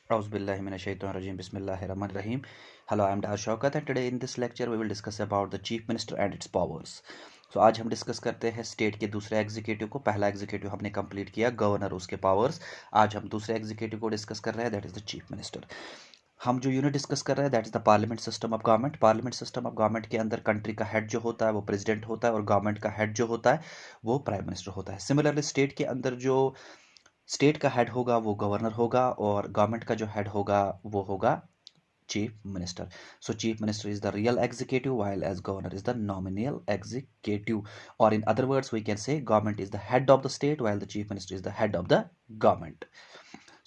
Auzubillahiminash-shaytanir-rajim. Bismillahir-rahmanir-rahim. Hello, I am Dr. Shaukat and today in this lecture we will discuss about the Chief Minister and its powers. So आज हम discuss करते हैं state के दूसरे executive को। पहला executive हमने कंप्लीट किया, गवर्नर, उसके पावर्स। आज हम दूसरे एग्जीक्यूटिव को डिस्कस कर रहे हैं, that is the chief minister. हम जो यूनिट डिस्कस कर रहे हैं that is the parliament system of government. Parliament system of government के अंदर कंट्री का हेड जो होता है वो प्रेसिडेंट होता है और गवर्नमेंट का हेड जो होता है वो प्राइम मिनिस्टर होता है। सिमिलरली स्टेट के अंदर जो स्टेट का हेड होगा वो गवर्नर होगा और गवर्नमेंट का जो हेड होगा वो होगा chief minister. So chief minister is the real executive while as governor is the nominal executive, or in other words we can say government is the head of the state while the chief minister is the head of the government.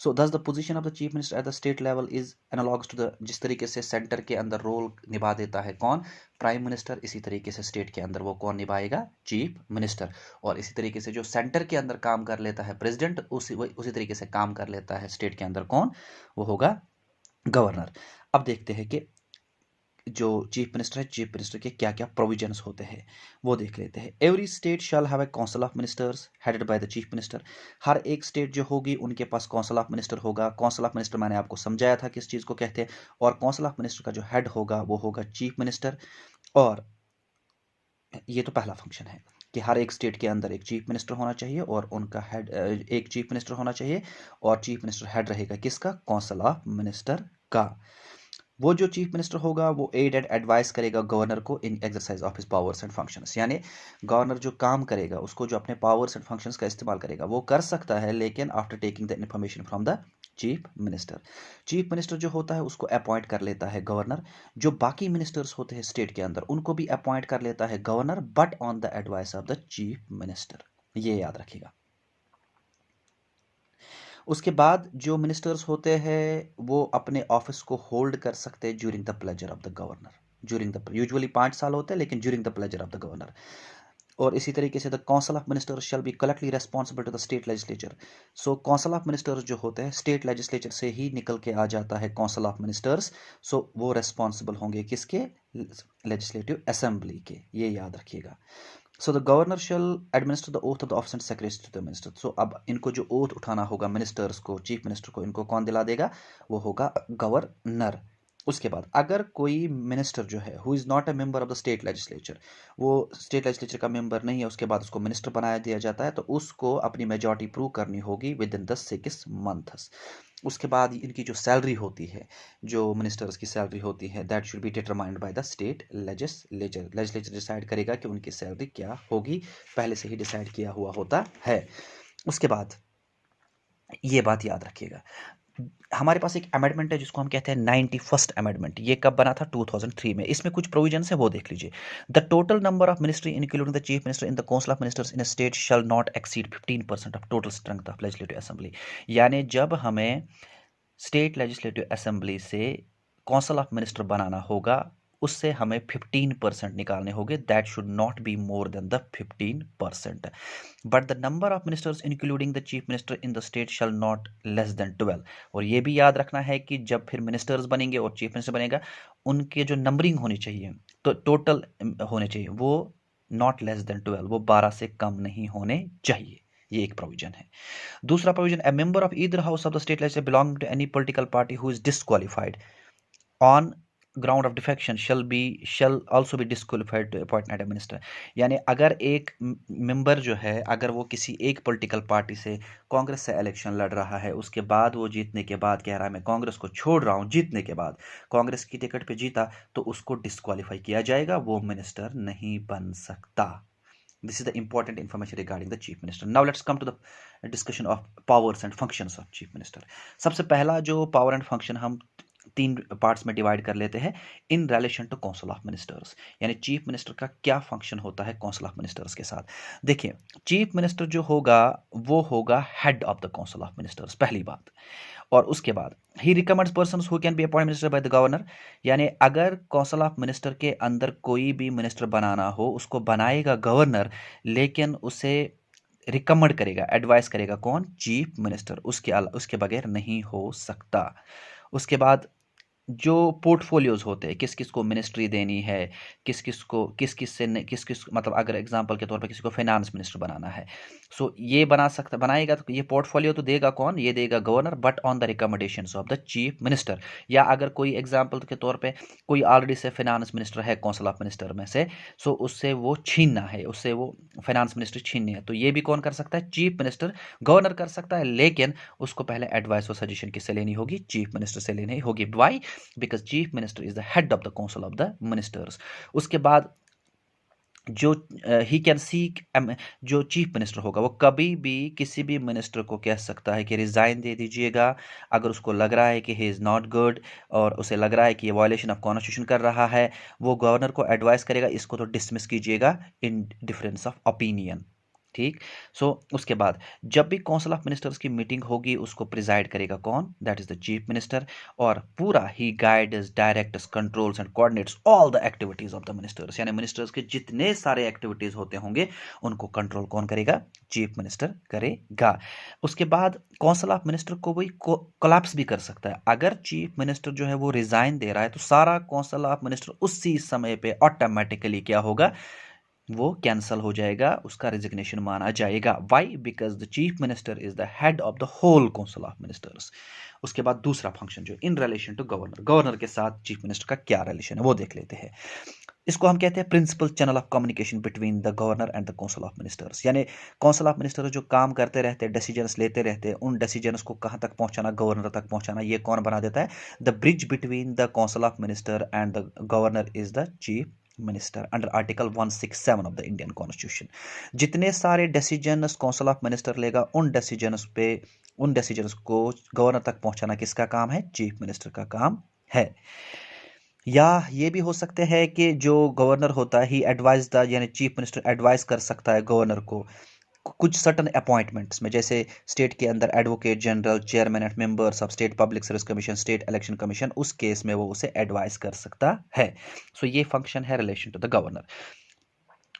So thus the position of the chief minister at the state level is analogous to the जिस तरीके से centre के अंदर role निभा देता है कौन, prime minister, इसी तरीके से स्टेट के अंदर वो कौन निभाएगा, चीफ मिनिस्टर। और इसी तरीके से जो सेंटर के अंदर काम कर लेता है प्रेसिडेंट, उसी तरीके से काम कर लेता है स्टेट के अंदर कौन, वो होगा गवर्नर। अब देखते हैं कि जो चीफ मिनिस्टर है, चीफ मिनिस्टर के क्या क्या प्रोविजंस होते हैं वो देख लेते हैं। Every state shall have a council of ministers headed by the chief minister. हर एक स्टेट जो होगी उनके पास काउंसिल ऑफ मिनिस्टर होगा। काउंसिल ऑफ मिनिस्टर मैंने आपको समझाया था किस चीज़ को कहते हैं, और काउंसिल ऑफ मिनिस्टर का जो हेड होगा वो होगा चीफ मिनिस्टर। और ये तो पहला फंक्शन है कि हर एक स्टेट के अंदर एक चीफ मिनिस्टर होना चाहिए और उनका हेड एक चीफ मिनिस्टर होना चाहिए, और चीफ मिनिस्टर हेड रहेगा किसका, काउंसिल ऑफ मिनिस्टर का। वो जो चीफ मिनिस्टर होगा वो एड एंड एडवाइस करेगा गवर्नर को in exercise of his powers and functions. यानी गवर्नर जो काम करेगा उसको जो अपने पावर्स एंड फंक्शंस का इस्तेमाल करेगा वो कर सकता है, लेकिन after taking the information from the chief minister. Chief minister जो होता है उसको अपॉइंट कर लेता है गवर्नर। जो बाकी मिनिस्टर्स होते हैं स्टेट के अंदर उनको भी अपॉइंट कर लेता है governor, but on the advice of the chief minister. ये याद रखिएगा। उसके बाद जो मिनिस्टर्स होते हैं वो अपने ऑफिस को होल्ड कर सकते हैं during the pleasure of the governor. During the usually 5 साल होते हैं, लेकिन during the pleasure of the governor. और इसी तरीके से the council of ministers shall be collectively responsible to the state legislature. So council of ministers जो होते हैं स्टेट लेजिस्लेचर से ही निकल के आ जाता है काउंसिल ऑफ मिनिस्टर्स। सो वो रेस्पॉन्सिबल होंगे किसके, लेजिस्लेटिव असेंबली के। ये याद रखिएगा। So the governor shall administer the oath of the office and secretary to the minister. So अब इनको जो ओथ उठाना होगा मिनिस्टर्स को, चीफ मिनिस्टर को, इनको कौन दिला देगा, वो होगा गवर्नर। उसके बाद अगर कोई मिनिस्टर जो है who is not a member of the state legislature, वो स्टेट लेजिस्लेचर का मेंबर नहीं है, उसके बाद उसको मिनिस्टर बनाया दिया जाता है, तो उसको अपनी मेजॉरिटी प्रूव करनी होगी विद इन द 6 मंथ्स। उसके बाद इनकी जो सैलरी होती है, जो मिनिस्टर्स की सैलरी होती है, that should be determined by the state legislature. Legislature decide करेगा कि उनकी सैलरी क्या होगी, पहले से ही डिसाइड किया हुआ होता है। उसके बाद ये बात याद रखिएगा, हमारे पास एक अमेंडमेंट है जिसको हम कहते हैं 91st अमेंडमेंट। ये कब बना था, 2003 में। इसमें कुछ प्रोविजन है वो देख लीजिए। The total number of ministry including the chief minister in the council of ministers in a state shall not exceed 15% of total strength of legislative assembly. यानी जब हमें स्टेट लेजिस्लेटिव असेंबली से काउंसिल ऑफ मिनिस्टर बनाना होगा उससे हमें 15% निकालने होंगे। That should not be more than the 15%। But the number of ministers including the chief minister in the state shall not less than 12। और ये भी याद रखना है कि जब फिर मिनिस्टर्स बनेंगे और चीफ मिनिस्टर बनेगा, उनके जो नंबरिंग होनी चाहिए, तो टोटल होने चाहिए वो नॉट लेस देन 12, वो 12 से कम नहीं होने चाहिए। ये एक प्रोविजन है। दूसरा provision, a member of either house of the state legislature belonging to any political party who is disqualified on ground of defection shall also be disqualified to appoint at minister. यानी अगर एक member जो है, अगर वो किसी एक political party से, कांग्रेस से इलेक्शन लड़ रहा है, उसके बाद वो जीतने के बाद कह रहा है मैं कांग्रेस को छोड़ रहा हूँ, जीतने के बाद कांग्रेस की टिकट पे जीता, तो उसको डिस्क्वालीफाई किया जाएगा, वो मिनिस्टर नहीं बन सकता। This is the important information regarding the chief minister. Now let's come to the discussion of powers and functions of chief minister. सबसे पहला जो पावर एंड फंक्शन हम 3 पार्ट्स में डिवाइड कर लेते हैं in relation to council of ministers. यानी chief minister का क्या फंक्शन होता है काउंसिल ऑफ मिनिस्टर्स के साथ। देखिए, चीफ मिनिस्टर जो होगा वो होगा head of the council of ministers, पहली बात। और उसके बाद ही recommends persons who can be appoint minister by the governor. यानी अगर काउंसिल ऑफ मिनिस्टर के अंदर कोई भी मिनिस्टर बनाना हो उसको बनाएगा गवर्नर, लेकिन उसे रिकमेंड करेगा, एडवाइस करेगा कौन, चीफ मिनिस्टर। उसके बगैर नहीं हो सकता। उसके बाद जो पोर्टफोलियोज होते हैं, किस किस को मिनिस्ट्री देनी है, किस किस को किस किस मतलब अगर एग्जांपल के तौर पे किसी को फाइनेंस मिनिस्टर बनाना है, सो ये बनाएगा तो ये पोर्टफोलियो तो देगा कौन, ये देगा governor, but on the recommendations of the chief minister. या अगर कोई एग्जांपल के तौर पे कोई ऑलरेडी से फाइनेंस मिनिस्टर है काउंसिल ऑफ मिनिस्टर में से, सो उससे वो छीनना है, उससे वो फाइनेंस मिनिस्टर छीननी है, तो ये भी कौन कर सकता है, चीफ मिनिस्टर। गवर्नर कर सकता है, लेकिन उसको पहले एडवाइस और सजेशन किससे लेनी होगी, चीफ मिनिस्टर से लेनी होगी। Why? Because chief minister is the head of the council of the ministers. उसके बाद जो ही कैन सीक, जो चीफ मिनिस्टर होगा वो कभी भी किसी भी मिनिस्टर को कह सकता है कि रिजाइन दे दीजिएगा, अगर उसको लग रहा है कि ही इज़ नॉट गुड और उसे लग रहा है कि ये वायलेशन ऑफ कॉन्स्टिट्यूशन कर रहा है, वो गवर्नर को एडवाइस करेगा इसको तो डिसमिस कीजिएगा इन डिफरेंस ऑफ ओपिनियन। ठीक। सो उसके बाद जब भी काउंसिल ऑफ मिनिस्टर्स की मीटिंग होगी उसको प्रिजाइड करेगा कौन, that is the chief minister. और पूरा ही guides, directs, controls and coordinates all the activities of the ministers, यानी मिनिस्टर्स के जितने सारे एक्टिविटीज होते होंगे उनको कंट्रोल कौन करेगा, चीफ मिनिस्टर करेगा। उसके बाद काउंसिल ऑफ मिनिस्टर को वही कोलैप्स भी कर सकता है। अगर चीफ मिनिस्टर जो है वो रिजाइन दे रहा है तो सारा काउंसिल ऑफ मिनिस्टर उसी समय पे ऑटोमेटिकली क्या होगा, वो कैंसल हो जाएगा, उसका रेजिग्नेशन माना जाएगा। Why? Because the chief minister is the head of the whole council of ministers. उसके बाद दूसरा फंक्शन जो in relation to governor, governor के साथ चीफ मिनिस्टर का क्या रिलेशन है वो देख लेते हैं। इसको हम कहते हैं principal channel of communication between the governor and the council of ministers. यानी काउंसिल ऑफ मिनिस्टर जो काम करते रहते हैं, डिसीजंस लेते रहते हैं, उन डिसीजंस को कहाँ तक पहुंचाना, गवर्नर तक पहुंचाना, ये कौन बना देता है, the bridge between the council of minister and the governor is the chief minister under article 167 of the Indian constitution. जितने सारे डिसीजंस काउंसिल ऑफ मिनिस्टर लेगा उन डिसीजंस को गवर्नर तक पहुंचाना किसका काम है, चीफ मिनिस्टर का काम है। या ये भी हो सकते हैं कि जो गवर्नर होता है ही एडवाइज द, यानी चीफ मिनिस्टर एडवाइस कर सकता है गवर्नर को कुछ सर्टन अपॉइंटमेंट्स में, जैसे स्टेट के अंदर advocate general, chairman and members of state public service commission, state election commission, उस केस में वो उसे एडवाइस कर सकता है। सो ये फंक्शन है रिलेशन टू द गवर्नर।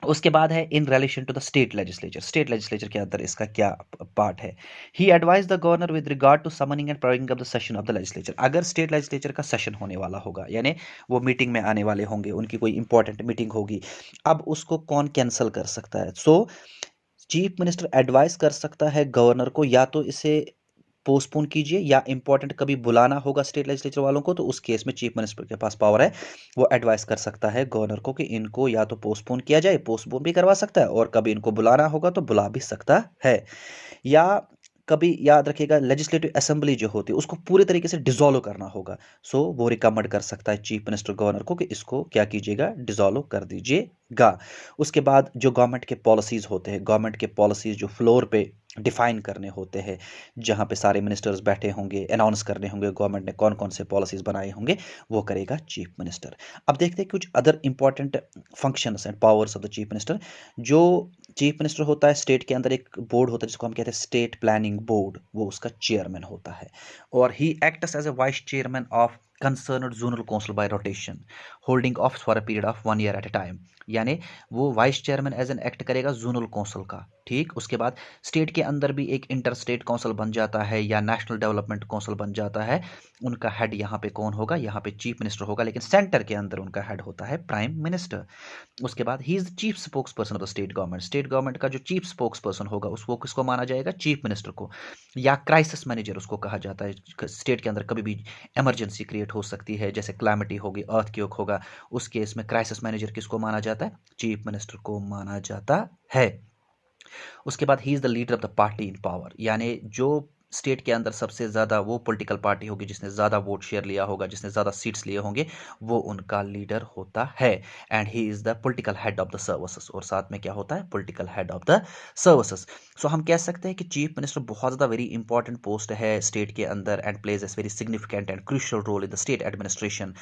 उसके बाद है in relation to the state legislature. State legislature के अंदर इसका क्या पार्ट है, he advise the governor with regard to summoning and proroguing of the session of the legislature. अगर स्टेट लेजिस्लेचर का सेशन होने वाला होगा, यानी वो मीटिंग में आने वाले होंगे, उनकी कोई इंपॉर्टेंट मीटिंग होगी, अब उसको कौन कैंसिल कर सकता है, सो चीफ मिनिस्टर एडवाइस कर सकता है गवर्नर को या तो इसे पोस्टपोन कीजिए, या इंपॉर्टेंट कभी बुलाना होगा स्टेट लेजिस्लेचर वालों को, तो उस केस में चीफ मिनिस्टर के पास पावर है, वो एडवाइस कर सकता है गवर्नर को कि इनको या तो पोस्टपोन किया जाए, पोस्टपोन भी करवा सकता है, और कभी इनको बुलाना होगा तो बुला भी सकता है। या कभी याद रखिएगा लेजिस्लेटिव असेंबली जो होती है उसको पूरे तरीके से डिसॉल्व करना होगा, सो वो रिकमेंड कर सकता है चीफ मिनिस्टर गवर्नर को कि इसको क्या कीजिएगा, डिसॉल्व कर दीजिएगा। उसके बाद जो गवर्नमेंट के पॉलिसीज होते हैं, गवर्नमेंट के पॉलिसीज जो फ्लोर पे डिफाइन करने होते हैं, जहां पे सारे मिनिस्टर्स बैठे होंगे, अनाउंस करने होंगे गवर्नमेंट ने कौन कौन से पॉलिसीज बनाए होंगे, वो करेगा चीफ मिनिस्टर। अब देखते हैं कुछ other important functions and powers of the chief minister. जो चीफ मिनिस्टर होता है, स्टेट के अंदर एक बोर्ड होता है जिसको हम कहते हैं स्टेट प्लानिंग बोर्ड, वो उसका चेयरमैन होता है, और he acts as a vice chairman of concerned zonal council by rotation, holding office for a period of 1 year at a time. यानी वो vice chairman as an act करेगा zonal council का। ठीक। उसके बाद स्टेट के अंदर भी एक इंटर स्टेट काउंसिल बन जाता है या नेशनल डेवलपमेंट काउंसिल बन जाता है, उनका हेड यहाँ पे कौन होगा, यहाँ पे चीफ मिनिस्टर होगा, लेकिन सेंटर के अंदर उनका हेड होता है प्राइम मिनिस्टर। उसके बाद he is the chief spokes person of the state government. State government का जो चीफ स्पोक्स पर्सन होगा उसको किसको माना जाएगा, चीफ मिनिस्टर को, या क्राइसिस मैनेजर उसको कहा जाता है। स्टेट के अंदर कभी भी इमरजेंसी क्रिएट हो सकती है, जैसे क्लैमिटी होगी, अर्थक्वेक होगा, उस केस में क्राइसिस मैनेजर किसको माना जाता है, चीफ मिनिस्टर को माना जाता है। उसके बाद he is the leader of the party in power, यानी जो स्टेट के अंदर सबसे ज़्यादा वो पॉलिटिकल पार्टी होगी जिसने ज़्यादा वोट शेयर लिया होगा, जिसने ज़्यादा सीट्स लिए होंगे, वो उनका लीडर होता है। And he is the political head of the services, और साथ में क्या होता है, political head of the services. So हम कह सकते हैं कि चीफ मिनिस्टर बहुत ज़्यादा वेरी इंपॉर्टेंट पोस्ट है स्टेट के अंदर and plays as very significant and crucial role in the state administration.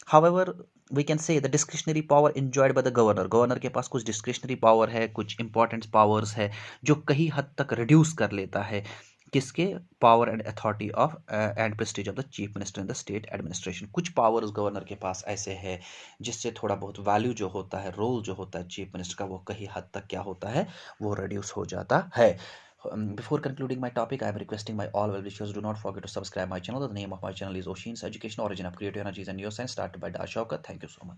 However, we can say the discretionary power enjoyed by the governor, governor के पास कुछ डिस्क्रिशनरी पावर है, कुछ important powers है जो कहीं हद तक रिड्यूस कर लेता है किसके, power and authority of and Prestige of the chief minister in the state administration. कुछ पावर्स गवर्नर के पास ऐसे है जिससे थोड़ा बहुत वैल्यू जो होता है, रोल जो होता है चीफ मिनिस्टर का, वो कहीं हद तक क्या होता है, वो रिड्यूस हो जाता है। Before concluding my topic, I am requesting my all well wishers do not forget to subscribe my channel. The name of my channel is Oshin's Education Origin of Creative Energies and Neuroscience, started by Dash Shaukat. Thank you so much.